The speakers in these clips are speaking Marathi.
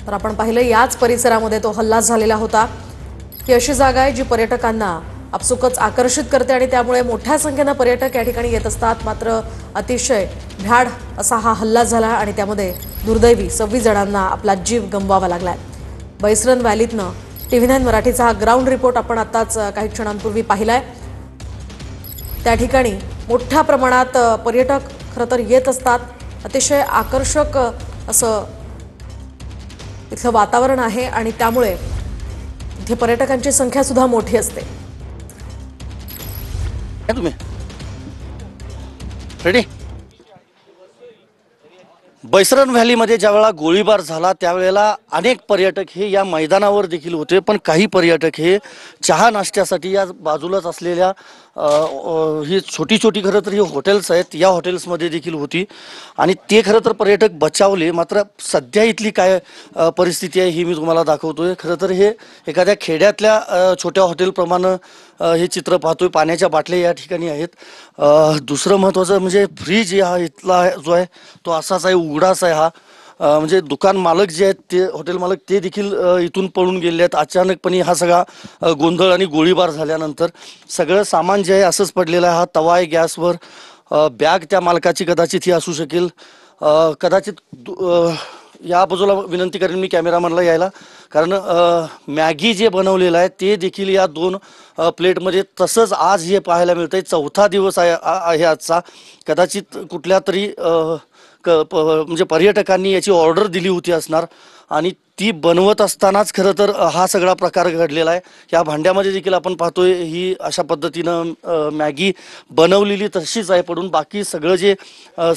तर आपण पाहिलं याच परिसरामध्ये तो हल्ला झालेला होता। ही अशी जागा आहे जी पर्यटकांना आपसुकच आकर्षित करते आणि त्यामुळे मोठ्या संख्येने पर्यटक या ठिकाणी येत असतात। मात्र अतिशय भ्याड असा हा हल्ला झाला आणि त्यामध्ये दुर्दैवी 26 जणांना आपला जीव गमवावा लागलाय। बैसरन व्हॅलीतनं TV9 मराठीचा हा ग्राउंड रिपोर्ट आपण आताच काही क्षणांपूर्वी पाहिलाय। त्या ठिकाणी मोठ्या प्रमाणात पर्यटक खरं तर येत असतात। अतिशय आकर्षक असं इथलं वातावरण आहे आणि त्यामुळे इथे पर्यटकांची संख्या सुद्धा मोठी असते। तुम्ही रेडी? बैसरन व्हॅलीमध्ये ज्यावेळेला गोळीबार झाला त्यावेळेला अनेक पर्यटक हे या मैदानावर देखील होते, पण काही पर्यटक हे चहा नाश्त्यासाठी या बाजूलाच असलेल्या ही छोटी छोटी खरं तर ही हॉटेल्स आहेत, या हॉटेल्समध्ये देखील होती आणि ते खरं तर पर्यटक बचावले। मात्र सध्या इथली काय परिस्थिती आहे ही मी तुम्हाला दाखवतोय। खरं तर हे एखाद्या खेड्यातल्या छोट्या हॉटेलप्रमाणे हे चित्र पाहतोय। पाण्याच्या बाटल्या या ठिकाणी आहेत। दुसरं महत्त्वाचं म्हणजे फ्रीज हा इथला जो आहे तो असाच आहे, उघडाच आहे हा। म्हणजे दुकान मालक जे आहेत ते हॉटेल मालक ते देखील इथून पळून गेले आहेत। अचानकपणे हा सगळा गोंधळ आणि गोळीबार झाल्यानंतर सगळं सामान जे आहे असंच पडलेलं आहे। हा तवा आहे गॅसवर, बॅग त्या मालकाची कदाचित ही असू शकेल। कदाचित या बाजूला विनंती करेन मी कॅमेरामॅनला यायला, कारण मॅगी जे बनवलेलं आहे ते देखील या 2 प्लेटमध्ये तसंच आज हे पाहायला मिळतंय। चौथा दिवस आहे आजचा। कदाचित कुठल्या तरी म्हणजे पर्यटकांनी याची ऑर्डर दिली होती असणार आणि ती बनवत असतानाच खरं तर हा सगळा प्रकार घडलेला आहे। या भांड्यामध्ये देखील आपण पाहतोय ही अशा पद्धतीनं मॅगी बनवलेली तशीच आहे पडून। बाकी सगळं जे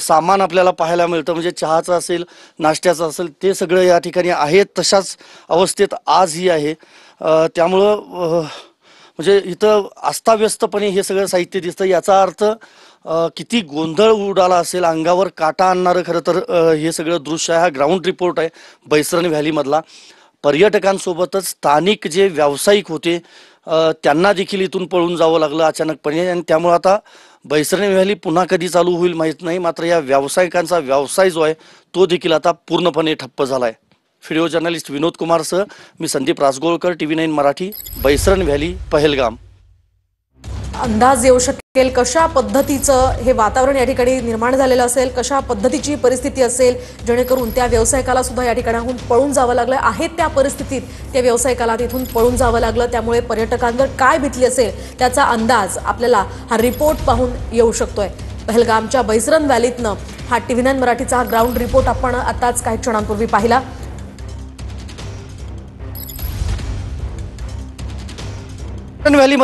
सामान आपल्याला पाहायला मिळतं म्हणजे चहाचं असेल, नाश्त्याचं असेल, ते सगळं या ठिकाणी आहे तशाच अवस्थेत आजही आहे। त्यामुळं म्हणजे इथं अस्ताव्यस्तपणे हे सगळं साहित्य दिसतं। याचा अर्थ किती गोंधळ उडाला असेल, अंगावर काटा आणणारं खरं तर हे सगळं दृश्य आहे। हा ग्राउंड रिपोर्ट आहे बैसरन व्हॅलीमधला। पर्यटकांसोबतच स्थानिक जे व्यावसायिक होते त्यांना देखील इथून पळून जावं लागलं अचानकपणे आणि त्यामुळे आता बैसरन व्हॅली पुन्हा कधी चालू होईल माहीत नाही। मात्र या व्यावसायिकांचा व्यवसाय जो आहे तो देखील आता पूर्णपणे ठप्प झाला आहे। व्हिडिओ जर्नलिस्ट विनोद कुमारसह मी संदीप राजगोळकर, TV9 मराठी, बैसरन व्हॅली, पहलगाम। अंदाज येऊ शकेल कशा पद्धतीचं हे वातावरण या ठिकाणी निर्माण झालेलं असेल, कशा पद्धतीची परिस्थिती असेल जेणेकरून त्या व्यावसायिकाला सुद्धा या ठिकाणाहून पळून जावं लागलं आहे। त्या परिस्थितीत त्या व्यावसायिकाला तिथून पळून जावं लागलं, त्यामुळे पर्यटकांवर काय भीती असेल त्याचा अंदाज आपल्याला हा रिपोर्ट पाहून येऊ शकतोय। पहलगामच्या बैसरन व्हॅलीतनं हा TV9 मराठीचा हा ग्राउंड रिपोर्ट आपण आताच काही क्षणांपूर्वी पाहिला। व्हॅली